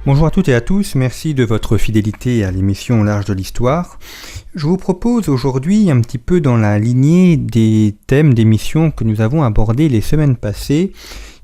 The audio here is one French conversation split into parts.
Bonjour à toutes et à tous, merci de votre fidélité à l'émission Au large de l'histoire. Je vous propose aujourd'hui, un petit peu dans la lignée des thèmes d'émissions que nous avons abordés les semaines passées,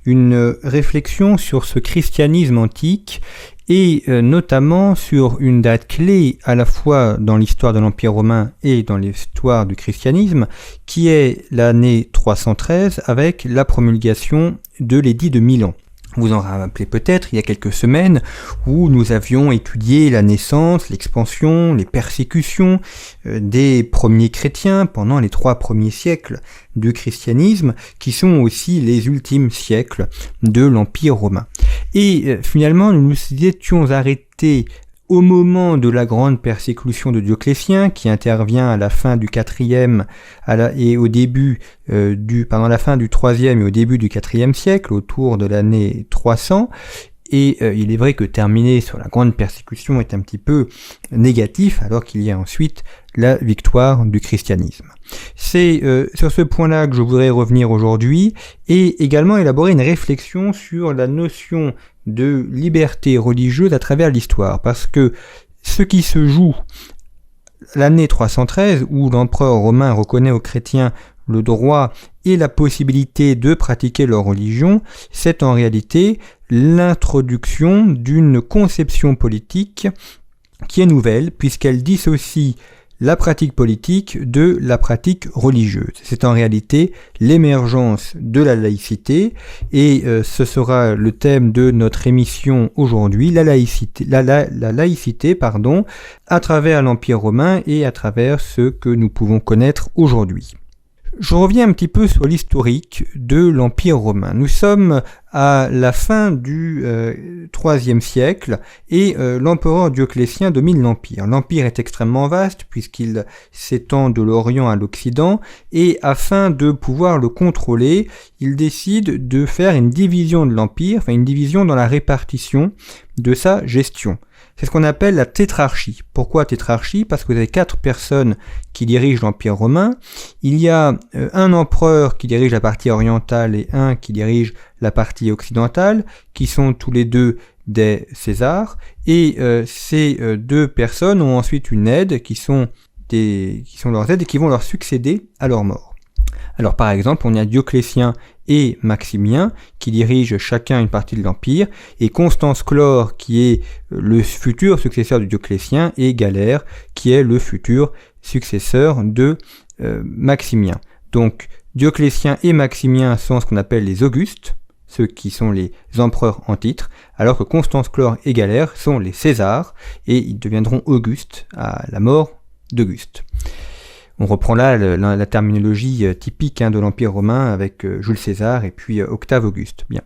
une réflexion sur ce christianisme antique et notamment sur une date clé à la fois dans l'histoire de l'Empire romain et dans l'histoire du christianisme, qui est l'année 313 avec la promulgation de l'édit de Milan. Vous en rappelez peut-être, il y a quelques semaines, où nous avions étudié la naissance, l'expansion, les persécutions des premiers chrétiens pendant les 3 premiers siècles du christianisme, qui sont aussi les ultimes siècles de l'Empire romain. Et finalement, nous nous étions arrêtés au moment de la grande persécution de Dioclétien, qui intervient à la fin du 4e et au début pendant la fin du 3e et au début du 4e siècle, autour de l'année 300, et il est vrai que terminer sur la grande persécution est un petit peu négatif, alors qu'il y a ensuite la victoire du christianisme. C'est sur ce point-là que je voudrais revenir aujourd'hui, et également élaborer une réflexion sur la notion de liberté religieuse à travers l'histoire, parce que ce qui se joue l'année 313, où l'empereur romain reconnaît aux chrétiens le droit et la possibilité de pratiquer leur religion, c'est en réalité l'introduction d'une conception politique qui est nouvelle, puisqu'elle dissocie la pratique politique de la pratique religieuse. C'est en réalité l'émergence de la laïcité, et ce sera le thème de notre émission aujourd'hui, la laïcité, à travers l'Empire romain et à travers ce que nous pouvons connaître aujourd'hui. Je reviens un petit peu sur l'historique de l'Empire romain. Nous sommes à la fin du IIIe siècle et l'empereur Dioclétien domine l'Empire. L'Empire est extrêmement vaste puisqu'il s'étend de l'Orient à l'Occident, et afin de pouvoir le contrôler, il décide de faire une division de l'Empire, une division dans la répartition de sa gestion. C'est ce qu'on appelle la tétrarchie. Pourquoi tétrarchie ? Parce que vous avez 4 personnes qui dirigent l'Empire romain. Il y a un empereur qui dirige la partie orientale et un qui dirige la partie occidentale, qui sont tous les deux des Césars. Et ces 2 personnes ont ensuite une aide qui sont leurs aides et qui vont leur succéder à leur mort. Alors par exemple, on a Dioclétien et Maximien qui dirigent chacun une partie de l'Empire, et Constance Chlore qui est le futur successeur de Dioclétien, et Galère qui est le futur successeur de Maximien. Donc Dioclétien et Maximien sont ce qu'on appelle les Augustes, ceux qui sont les empereurs en titre, alors que Constance Chlore et Galère sont les Césars, et ils deviendront Augustes à la mort d'Auguste. On reprend là la terminologie typique de l'Empire romain avec Jules César et puis Octave Auguste. Bien.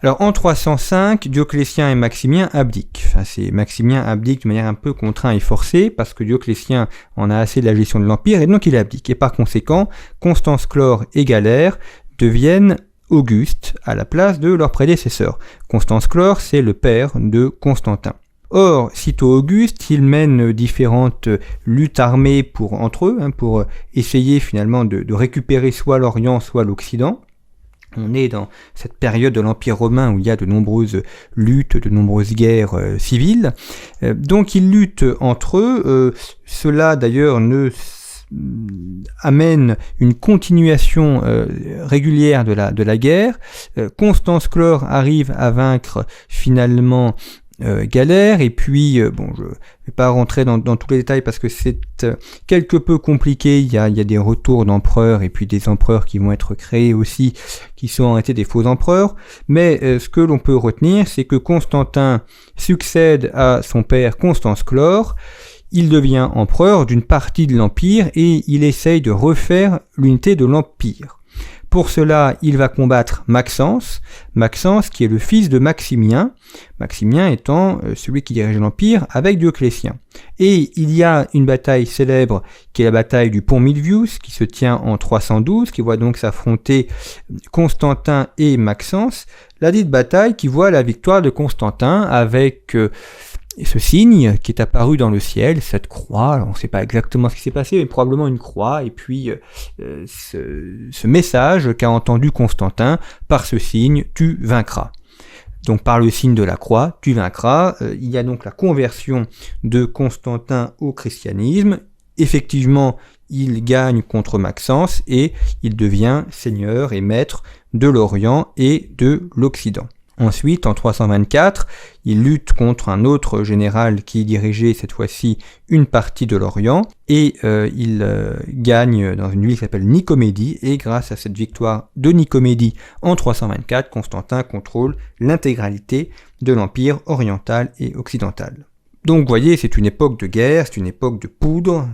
Alors en 305, Dioclétien et Maximien abdiquent. Maximien abdique de manière un peu contrainte et forcée parce que Dioclétien en a assez de la gestion de l'Empire, et donc il abdique. Et par conséquent, Constance Chlore et Galère deviennent Augustes à la place de leurs prédécesseurs. Constance Chlore, c'est le père de Constantin. Or, sitôt Auguste, ils mènent différentes luttes armées entre eux, pour essayer finalement de récupérer soit l'Orient, soit l'Occident. On est dans cette période de l'Empire romain où il y a de nombreuses luttes, de nombreuses guerres civiles. Donc ils luttent entre eux. Cela d'ailleurs amène une continuation régulière de la guerre. Constance Chlore arrive à vaincre finalement Galère, et puis je vais pas rentrer dans tous les détails parce que c'est quelque peu compliqué. Il y a des retours d'empereurs et puis des empereurs qui vont être créés aussi, qui sont en réalité des faux empereurs, mais ce que l'on peut retenir, c'est que Constantin succède à son père Constance Chlore. Il devient empereur d'une partie de l'Empire et il essaye de refaire l'unité de l'Empire. Pour cela, il va combattre Maxence qui est le fils de Maximien étant celui qui dirige l'Empire avec Dioclétien. Et il y a une bataille célèbre qui est la bataille du pont Milvius, qui se tient en 312, qui voit donc s'affronter Constantin et Maxence. La dite bataille qui voit la victoire de Constantin avec ce signe qui est apparu dans le ciel, cette croix. Alors on ne sait pas exactement ce qui s'est passé, mais probablement une croix, et puis ce message qu'a entendu Constantin: par ce signe tu vaincras. donc par le signe de la croix, tu vaincras. Il y a donc la conversion de Constantin au christianisme. Effectivement, il gagne contre Maxence et il devient seigneur et maître de l'Orient et de l'Occident. Ensuite, en 324, il lutte contre un autre général qui dirigeait cette fois-ci une partie de l'Orient et il gagne dans une ville qui s'appelle Nicomédie, et grâce à cette victoire de Nicomédie en 324, Constantin contrôle l'intégralité de l'empire oriental et occidental. Donc vous voyez, c'est une époque de guerre, c'est une époque de poudre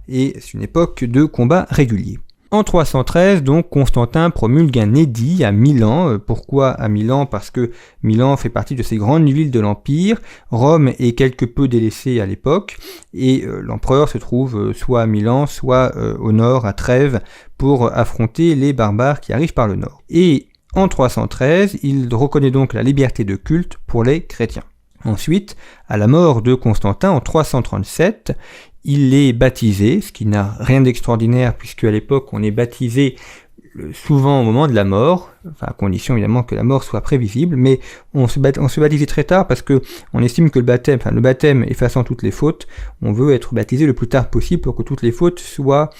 et c'est une époque de combat réguliers. En 313, donc, Constantin promulgue un édit à Milan. Pourquoi à Milan ? Parce que Milan fait partie de ces grandes villes de l'Empire. Rome est quelque peu délaissée à l'époque, et l'empereur se trouve soit à Milan, soit au nord, à Trèves, pour affronter les barbares qui arrivent par le nord. Et en 313, il reconnaît donc la liberté de culte pour les chrétiens. Ensuite, à la mort de Constantin en 337, il est baptisé, ce qui n'a rien d'extraordinaire puisque à l'époque on est baptisé souvent au moment de la mort, enfin à condition évidemment que la mort soit prévisible, mais on se baptisait très tard parce que on estime que le baptême effaçant toutes les fautes, on veut être baptisé le plus tard possible pour que toutes les fautes soient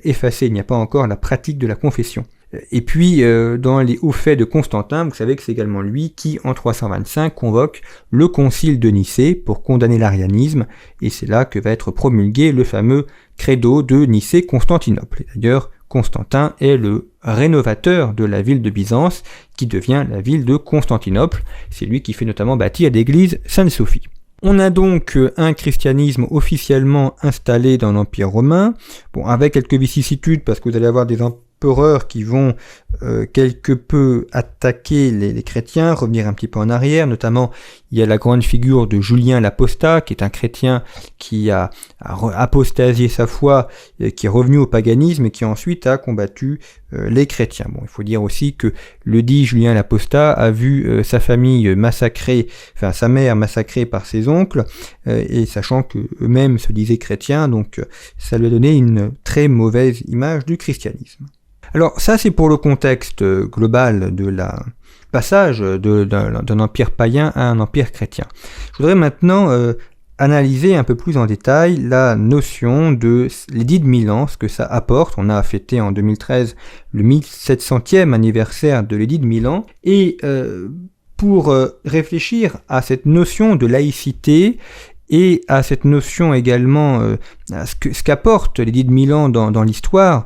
effacées. Il n'y a pas encore la pratique de la confession. Et puis, dans les hauts faits de Constantin, vous savez que c'est également lui qui, en 325, convoque le concile de Nicée pour condamner l'arianisme, et c'est là que va être promulgué le fameux credo de Nicée-Constantinople. D'ailleurs, Constantin est le rénovateur de la ville de Byzance, qui devient la ville de Constantinople. C'est lui qui fait notamment bâtir l'église Sainte-Sophie. On a donc un christianisme officiellement installé dans l'Empire romain, bon, avec quelques vicissitudes, parce que vous allez avoir des empereurs qui vont quelque peu attaquer les chrétiens, revenir un petit peu en arrière. Notamment, il y a la grande figure de Julien l'Apostat, qui est un chrétien qui a apostasié sa foi, qui est revenu au paganisme et qui ensuite a combattu les chrétiens. Bon, il faut dire aussi que le dit Julien l'Apostat a vu sa famille massacrée, enfin sa mère massacrée par ses oncles, et sachant que eux-mêmes se disaient chrétiens, donc ça lui a donné une très mauvaise image du christianisme. Alors ça c'est pour le contexte global de la passage d'un empire païen à un empire chrétien. Je voudrais maintenant analyser un peu plus en détail la notion de l'édit de Milan, ce que ça apporte. On a fêté en 2013 le 1700e anniversaire de l'édit de Milan, et pour réfléchir à cette notion de laïcité et à cette notion également, à ce qu'apporte l'édit de Milan dans l'histoire,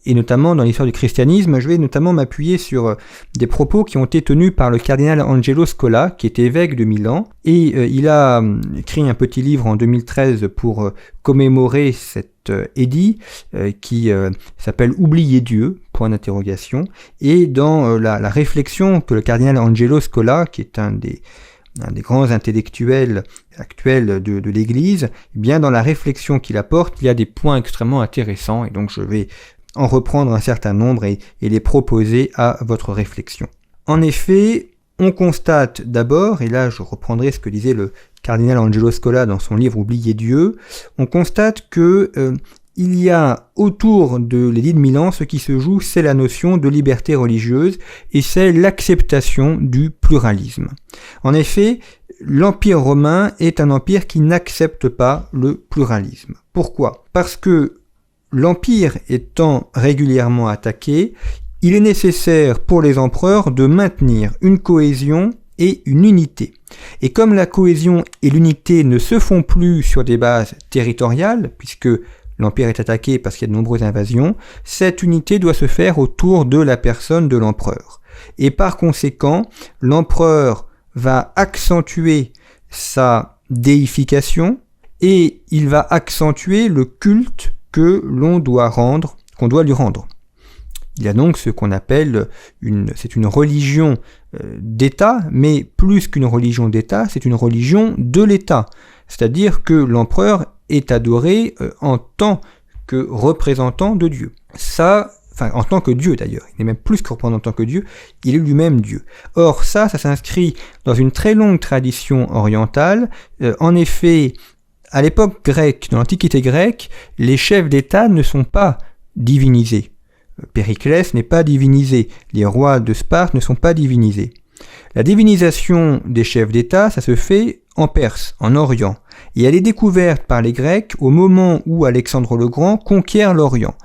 et notamment dans l'histoire du christianisme, je vais notamment m'appuyer sur des propos qui ont été tenus par le cardinal Angelo Scola, qui était évêque de Milan, et il a écrit un petit livre en 2013 pour commémorer cet édit qui s'appelle « Oublier Dieu », point d'interrogation, et dans la réflexion que le cardinal Angelo Scola, qui est un des grands intellectuels actuels de l'Église, eh bien dans la réflexion qu'il apporte, il y a des points extrêmement intéressants, et donc je vais en reprendre un certain nombre et les proposer à votre réflexion. En effet, on constate d'abord, et là je reprendrai ce que disait le cardinal Angelo Scola dans son livre « Oublier Dieu », on constate que il y a autour de l'édit de Milan, ce qui se joue, c'est la notion de liberté religieuse et c'est l'acceptation du pluralisme. En effet, l'Empire romain est un empire qui n'accepte pas le pluralisme. Pourquoi ? Parce que l'Empire étant régulièrement attaqué, il est nécessaire pour les empereurs de maintenir une cohésion et une unité. Et comme la cohésion et l'unité ne se font plus sur des bases territoriales, puisque l'Empire est attaqué parce qu'il y a de nombreuses invasions, cette unité doit se faire autour de la personne de l'empereur. Et par conséquent, l'empereur va accentuer sa déification et il va accentuer le culte que l'on doit rendre, qu'on doit lui rendre. Il y a donc ce qu'on appelle c'est une religion d'État, mais plus qu'une religion d'État, c'est une religion de l'État. C'est-à-dire que l'empereur est adoré en tant que représentant de Dieu. Ça, enfin en tant que Dieu d'ailleurs, il n'est même plus que représentant que Dieu, il est lui-même Dieu. Or ça s'inscrit dans une très longue tradition orientale. En effet, à l'époque grecque, dans l'Antiquité grecque, les chefs d'État ne sont pas divinisés. Périclès n'est pas divinisé, les rois de Sparte ne sont pas divinisés. La divinisation des chefs d'État, ça se fait en Perse, en Orient, et elle est découverte par les Grecs au moment où Alexandre le Grand conquiert l'Orient.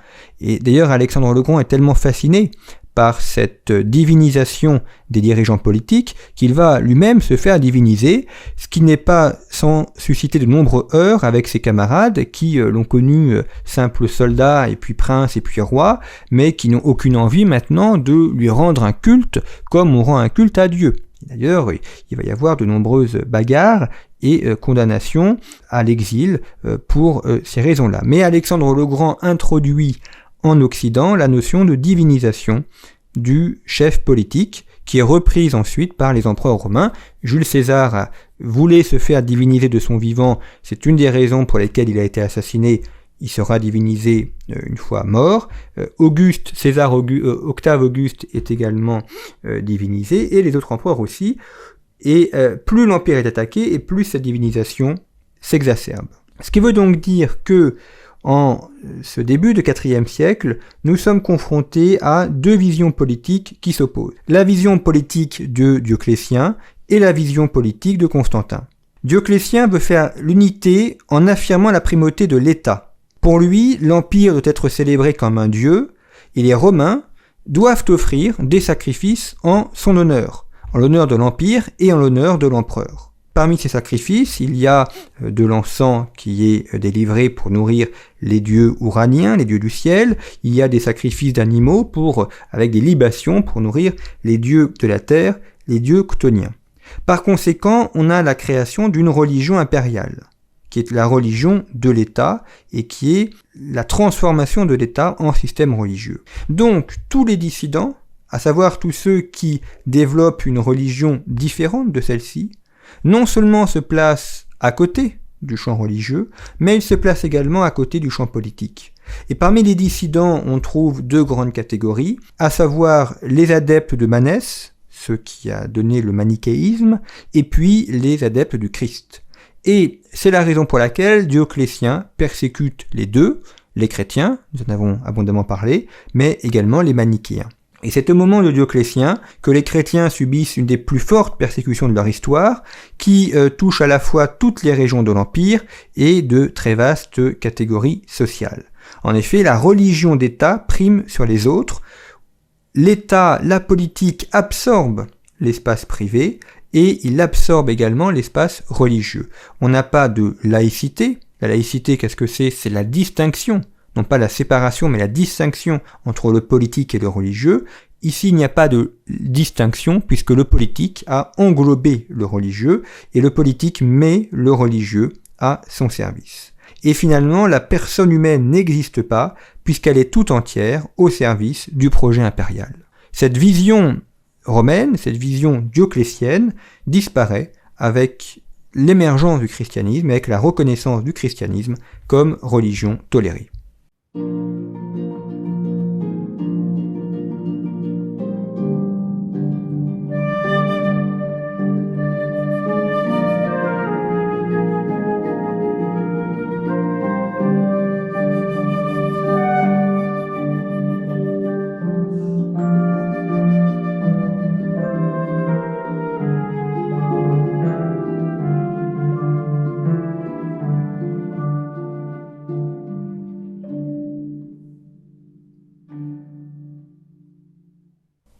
Et d'ailleurs, Alexandre le Grand est tellement fasciné par cette divinisation des dirigeants politiques qu'il va lui-même se faire diviniser, ce qui n'est pas sans susciter de nombreux heurts avec ses camarades qui l'ont connu simple soldat et puis prince et puis roi, mais qui n'ont aucune envie maintenant de lui rendre un culte comme on rend un culte à Dieu. D'ailleurs, il va y avoir de nombreuses bagarres et condamnations à l'exil pour ces raisons-là. Mais Alexandre le Grand introduit en Occident la notion de divinisation du chef politique, qui est reprise ensuite par les empereurs romains. Jules César voulait se faire diviniser de son vivant, c'est une des raisons pour lesquelles il a été assassiné. Il sera divinisé une fois mort. Octave Auguste est également divinisé, et les autres empereurs aussi. Et plus l'empire est attaqué, et plus cette divinisation s'exacerbe. Ce qui veut donc dire que en ce début de IVe siècle, nous sommes confrontés à deux visions politiques qui s'opposent. La vision politique de Dioclétien et la vision politique de Constantin. Dioclétien veut faire l'unité en affirmant la primauté de l'État. Pour lui, l'Empire doit être célébré comme un dieu, et les Romains doivent offrir des sacrifices en son honneur, en l'honneur de l'Empire et en l'honneur de l'empereur. Parmi ces sacrifices, il y a de l'encens qui est délivré pour nourrir les dieux ouraniens, les dieux du ciel. Il y a des sacrifices d'animaux avec des libations pour nourrir les dieux de la terre, les dieux chtoniens. Par conséquent, on a la création d'une religion impériale, qui est la religion de l'État et qui est la transformation de l'État en système religieux. Donc, tous les dissidents, à savoir tous ceux qui développent une religion différente de celle-ci, non seulement se placent à côté du champ religieux, mais ils se placent également à côté du champ politique. Et parmi les dissidents, on trouve deux grandes catégories, à savoir les adeptes de Manès, ceux qui a donné le manichéisme, et puis les adeptes du Christ. Et c'est la raison pour laquelle Dioclétien persécute les deux, les chrétiens, nous en avons abondamment parlé, mais également les manichéens. Et c'est au moment de Dioclétien que les chrétiens subissent une des plus fortes persécutions de leur histoire, qui touche à la fois toutes les régions de l'Empire et de très vastes catégories sociales. En effet, la religion d'État prime sur les autres. L'État, la politique absorbe l'espace privé et il absorbe également l'espace religieux. On n'a pas de laïcité. La laïcité, qu'est-ce que c'est ? C'est la distinction, non pas la séparation, mais la distinction entre le politique et le religieux. Ici, il n'y a pas de distinction, puisque le politique a englobé le religieux, et le politique met le religieux à son service. Et finalement, la personne humaine n'existe pas, puisqu'elle est tout entière au service du projet impérial. Cette vision romaine, cette vision dioclétienne, disparaît avec l'émergence du christianisme, avec la reconnaissance du christianisme comme religion tolérée.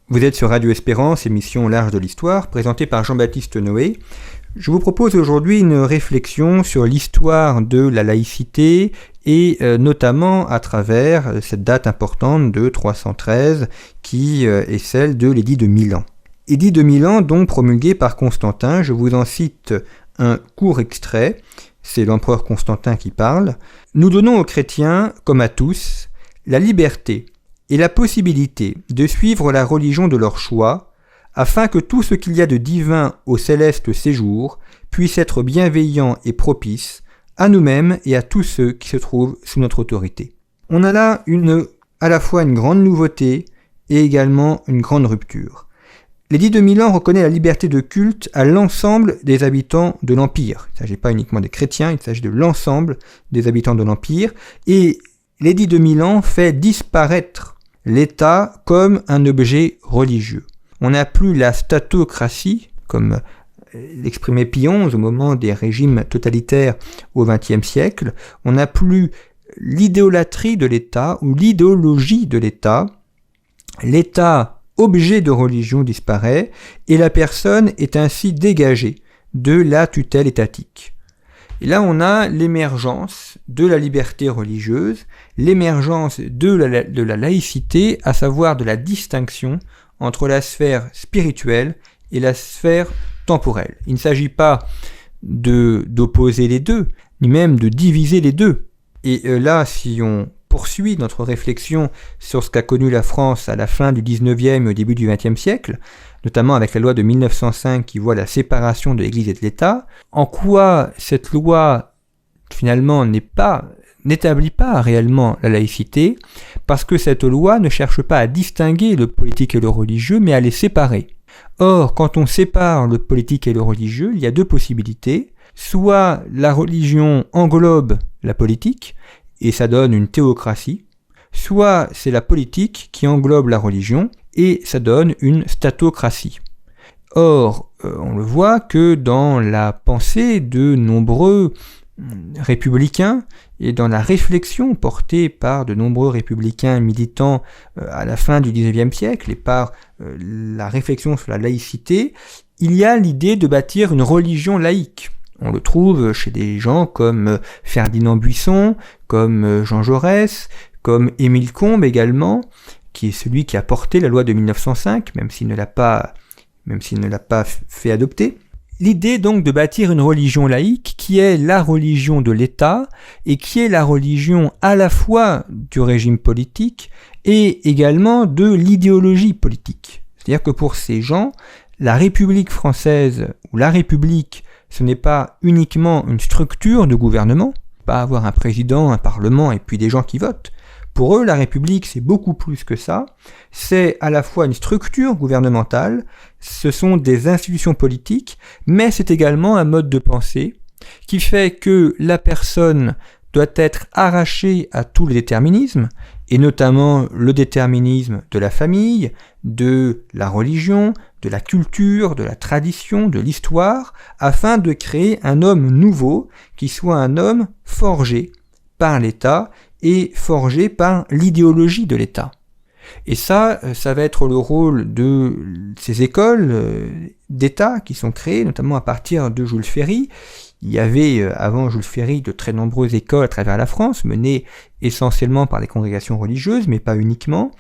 Vous êtes sur Radio Espérance, émission L'Arche de l'Histoire, présentée par Jean-Baptiste Noé. Je vous propose aujourd'hui une réflexion sur l'histoire de la laïcité et notamment à travers cette date importante de 313 qui est celle de l'édit de Milan. Édit de Milan, donc promulgué par Constantin. Je vous en cite un court extrait, c'est l'empereur Constantin qui parle. « Nous donnons aux chrétiens, comme à tous, la liberté et la possibilité de suivre la religion de leur choix, afin que tout ce qu'il y a de divin au céleste séjour puisse être bienveillant et propice à nous-mêmes et à tous ceux qui se trouvent sous notre autorité. » On a là à la fois une grande nouveauté et également une grande rupture. L'édit de Milan reconnaît la liberté de culte à l'ensemble des habitants de l'Empire. Il ne s'agit pas uniquement des chrétiens, il s'agit de l'ensemble des habitants de l'Empire. Et l'édit de Milan fait disparaître l'État comme un objet religieux. On n'a plus la statocratie, comme l'exprimait Pie XI au moment des régimes totalitaires au XXe siècle. On n'a plus l'idolâtrie de l'État ou l'idéologie de l'État. L'État, objet de religion, disparaît et la personne est ainsi dégagée de la tutelle étatique. Et là, on a l'émergence de la liberté religieuse, l'émergence de la laïcité, à savoir de la distinction entre la sphère spirituelle et la sphère temporelle. Il ne s'agit pas d'opposer les deux, ni même de diviser les deux. Et là, si on poursuit notre réflexion sur ce qu'a connu la France à la fin du 19e et au début du 20e siècle, notamment avec la loi de 1905 qui voit la séparation de l'Église et de l'État, en quoi cette loi finalement n'établit pas réellement la laïcité, parce que cette loi ne cherche pas à distinguer le politique et le religieux, mais à les séparer. Or, quand on sépare le politique et le religieux, il y a deux possibilités. Soit la religion englobe la politique, et ça donne une théocratie, soit c'est la politique qui englobe la religion, et ça donne une statocratie. Or, on le voit que dans la pensée de nombreux républicains et dans la réflexion portée par de nombreux républicains militants à la fin du XIXe siècle et par la réflexion sur la laïcité, il y a l'idée de bâtir une religion laïque. On le trouve chez des gens comme Ferdinand Buisson, comme Jean Jaurès, comme Émile Combes également, qui est celui qui a porté la loi de 1905, même s'il ne l'a pas fait adopter. L'idée donc de bâtir une religion laïque qui est la religion de l'État et qui est la religion à la fois du régime politique et également de l'idéologie politique. C'est-à-dire que pour ces gens, la République française ou la République, ce n'est pas uniquement une structure de gouvernement, pas avoir un président, un parlement et puis des gens qui votent. Pour eux, la République, c'est beaucoup plus que ça. C'est à la fois une structure gouvernementale, ce sont des institutions politiques, mais c'est également un mode de pensée qui fait que la personne doit être arrachée à tout le déterminisme, et notamment le déterminisme de la famille, de la religion, de la culture, de la tradition, de l'histoire, afin de créer un homme nouveau qui soit un homme forgé par l'État et forgé par l'idéologie de l'État. Et ça va être le rôle de ces écoles d'État qui sont créées, notamment à partir de Jules Ferry. Il y avait, avant Jules Ferry, de très nombreuses écoles à travers la France, menées essentiellement par des congrégations religieuses, mais pas uniquement.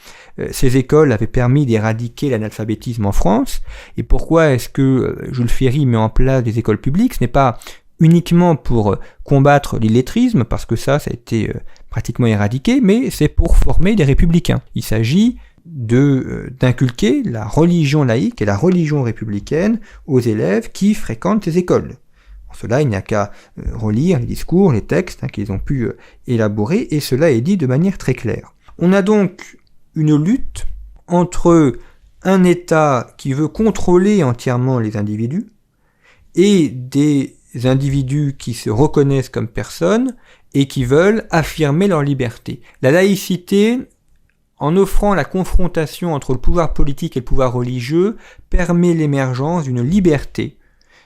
Ces écoles avaient permis d'éradiquer l'analphabétisme en France. Et pourquoi est-ce que Jules Ferry met en place des écoles publiques ? Ce n'est pas uniquement pour combattre l'illettrisme, parce que ça a été pratiquement éradiqué, mais c'est pour former des républicains. Il s'agit d'inculquer la religion laïque et la religion républicaine aux élèves qui fréquentent ces écoles. En cela, il n'y a qu'à relire les discours, les textes qu'ils ont pu élaborer, et cela est dit de manière très claire. On a donc une lutte entre un État qui veut contrôler entièrement les individus et des individus qui se reconnaissent comme personnes et qui veulent affirmer leur liberté. La laïcité, en offrant la confrontation entre le pouvoir politique et le pouvoir religieux, permet l'émergence d'une liberté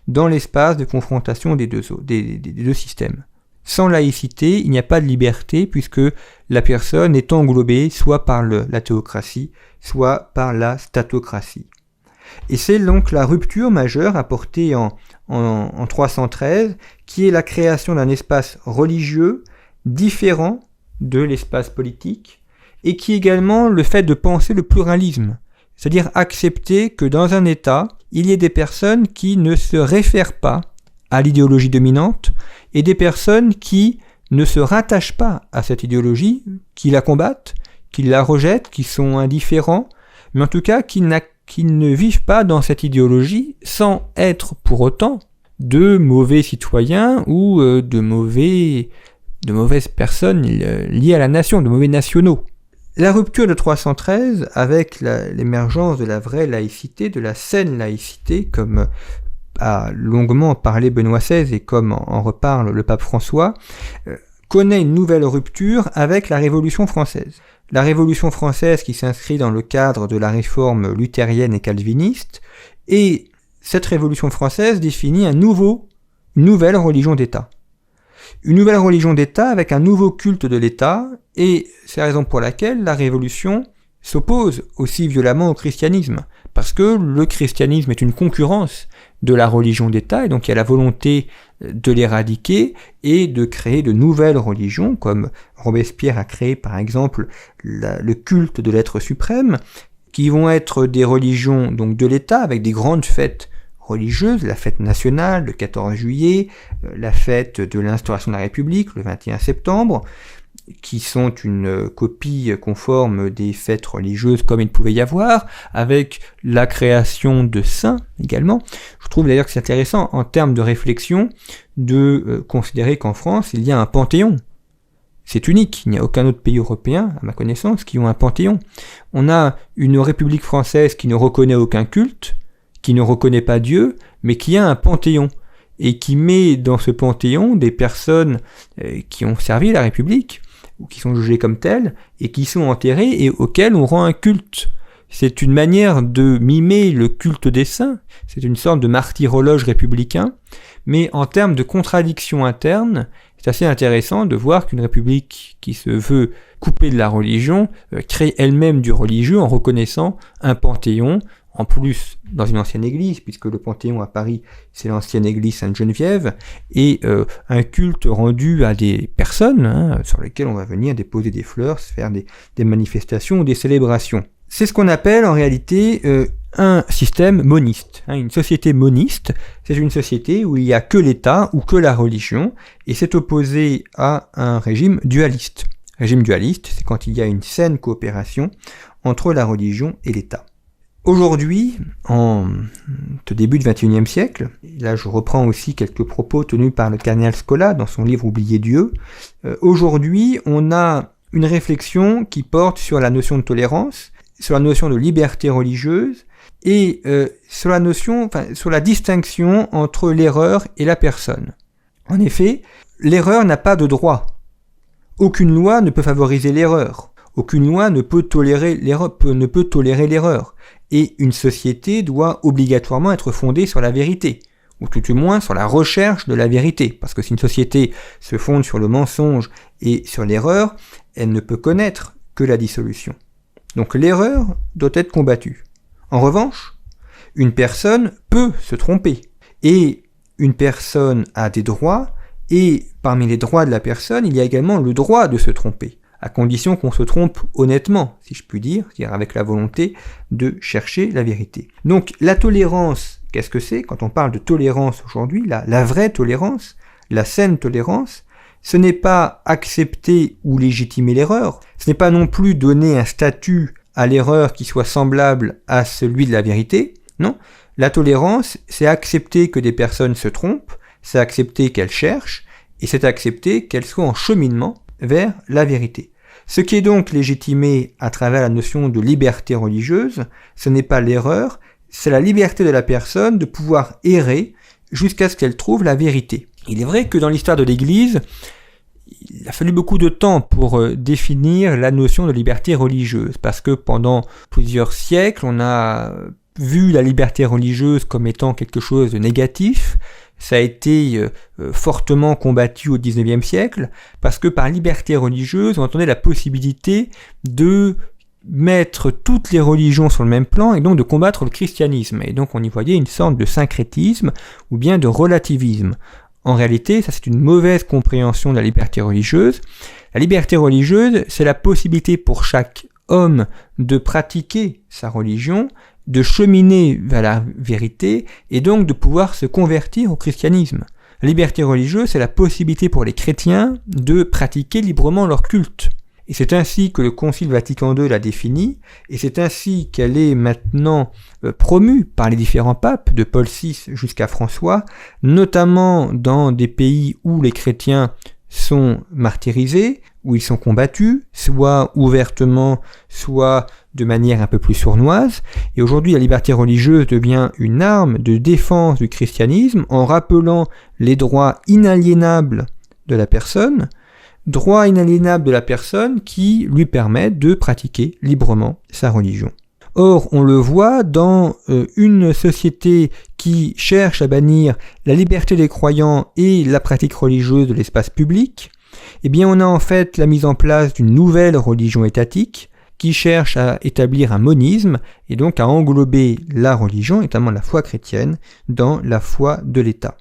dans l'espace de confrontation des deux systèmes. Sans laïcité, il n'y a pas de liberté puisque la personne est englobée soit par la théocratie, soit par la statocratie. Et c'est donc la rupture majeure apportée en 313, qui est la création d'un espace religieux différent de l'espace politique, et qui est également le fait de penser le pluralisme, c'est-à-dire accepter que dans un État, il y ait des personnes qui ne se réfèrent pas à l'idéologie dominante, et des personnes qui ne se rattachent pas à cette idéologie, qui la combattent, qui la rejettent, qui sont indifférents, mais en tout cas qui ne vivent pas dans cette idéologie sans être pour autant de mauvais citoyens ou de mauvaises personnes liées à la nation, de mauvais nationaux. La rupture de 313, avec l'émergence de la vraie laïcité, de la saine laïcité, comme a longuement parlé Benoît XVI et comme en reparle le pape François, connaît une nouvelle rupture avec la Révolution française. la Révolution française qui s'inscrit dans le cadre de la réforme luthérienne et calviniste, et cette Révolution française définit une nouvelle religion d'État. Une nouvelle religion d'État avec un nouveau culte de l'État, et c'est la raison pour laquelle la Révolution s'oppose aussi violemment au christianisme, parce que le christianisme est une concurrence de la religion d'État, et donc il y a la volonté de l'éradiquer et de créer de nouvelles religions, comme Robespierre a créé par exemple le culte de l'être suprême, qui vont être des religions donc de l'État avec des grandes fêtes religieuses, la fête nationale, le 14 juillet, la fête de l'instauration de la République, le 21 septembre, qui sont une copie conforme des fêtes religieuses comme il pouvait y avoir, avec la création de saints également. Je trouve d'ailleurs que c'est intéressant en termes de réflexion de considérer qu'en France il y a un panthéon. C'est unique, il n'y a aucun autre pays européen, à ma connaissance, qui ont un panthéon. On a une République française qui ne reconnaît aucun culte, qui ne reconnaît pas Dieu, mais qui a un panthéon, et qui met dans ce panthéon des personnes qui ont servi la République, ou qui sont jugées comme telles, et qui sont enterrées et auxquelles on rend un culte. C'est une manière de mimer le culte des saints, c'est une sorte de martyrologe républicain, mais en termes de contradiction interne, c'est assez intéressant de voir qu'une république qui se veut couper de la religion crée elle-même du religieux en reconnaissant un panthéon, en plus dans une ancienne église, puisque le Panthéon à Paris, c'est l'ancienne église Sainte-Geneviève, et un culte rendu à des personnes sur lesquelles on va venir déposer des fleurs, faire des manifestations ou des célébrations. C'est ce qu'on appelle en réalité un système moniste. Une société moniste, c'est une société où il n'y a que l'État ou que la religion, et c'est opposé à un régime dualiste. Régime dualiste, c'est quand il y a une saine coopération entre la religion et l'État. Aujourd'hui, au début du XXIe siècle, et là je reprends aussi quelques propos tenus par le cardinal Scola dans son livre Oublier Dieu, aujourd'hui on a une réflexion qui porte sur la notion de tolérance, sur la notion de liberté religieuse, et sur la distinction entre l'erreur et la personne. En effet, l'erreur n'a pas de droit. Aucune loi ne peut favoriser l'erreur. Aucune loi ne peut tolérer l'erreur. Et une société doit obligatoirement être fondée sur la vérité, ou tout du moins sur la recherche de la vérité, parce que si une société se fonde sur le mensonge et sur l'erreur, elle ne peut connaître que la dissolution. Donc l'erreur doit être combattue. En revanche, une personne peut se tromper, et une personne a des droits, et parmi les droits de la personne, il y a également le droit de se tromper, à condition qu'on se trompe honnêtement, si je puis dire, c'est-à-dire avec la volonté de chercher la vérité. Donc la tolérance, qu'est-ce que c'est? Quand on parle de tolérance aujourd'hui, la vraie tolérance, la saine tolérance, ce n'est pas accepter ou légitimer l'erreur, ce n'est pas non plus donner un statut à l'erreur qui soit semblable à celui de la vérité, non. La tolérance, c'est accepter que des personnes se trompent, c'est accepter qu'elles cherchent, et c'est accepter qu'elles soient en cheminement vers la vérité. Ce qui est donc légitimé à travers la notion de liberté religieuse, ce n'est pas l'erreur, c'est la liberté de la personne de pouvoir errer jusqu'à ce qu'elle trouve la vérité. Il est vrai que dans l'histoire de l'Église, il a fallu beaucoup de temps pour définir la notion de liberté religieuse, parce que pendant plusieurs siècles, on a vu la liberté religieuse comme étant quelque chose de négatif. Ça a été fortement combattu au XIXe siècle, parce que par liberté religieuse, on entendait la possibilité de mettre toutes les religions sur le même plan et donc de combattre le christianisme. Et donc on y voyait une sorte de syncrétisme ou bien de relativisme. En réalité, ça c'est une mauvaise compréhension de la liberté religieuse. La liberté religieuse, c'est la possibilité pour chaque homme de pratiquer sa religion, de cheminer vers la vérité et donc de pouvoir se convertir au christianisme. La liberté religieuse, c'est la possibilité pour les chrétiens de pratiquer librement leur culte. Et c'est ainsi que le Concile Vatican II l'a définie, et c'est ainsi qu'elle est maintenant promue par les différents papes, de Paul VI jusqu'à François, notamment dans des pays où les chrétiens sont martyrisés, où ils sont combattus, soit ouvertement, soit de manière un peu plus sournoise. Et aujourd'hui, la liberté religieuse devient une arme de défense du christianisme en rappelant les droits inaliénables de la personne, droit inaliénable de la personne qui lui permet de pratiquer librement sa religion. Or, on le voit dans une société qui cherche à bannir la liberté des croyants et la pratique religieuse de l'espace public, eh bien on a en fait la mise en place d'une nouvelle religion étatique qui cherche à établir un monisme et donc à englober la religion, notamment la foi chrétienne, dans la foi de l'État.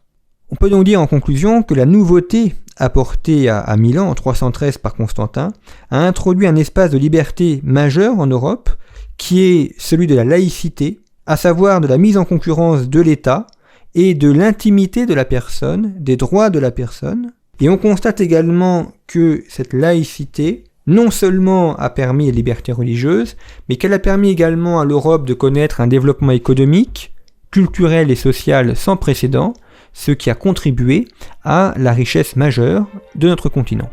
On peut donc dire en conclusion que la nouveauté apportée à Milan en 313 par Constantin a introduit un espace de liberté majeur en Europe qui est celui de la laïcité, à savoir de la mise en concurrence de l'État et de l'intimité de la personne, des droits de la personne. Et on constate également que cette laïcité non seulement a permis la liberté religieuse, mais qu'elle a permis également à l'Europe de connaître un développement économique, culturel et social sans précédent, ce qui a contribué à la richesse majeure de notre continent.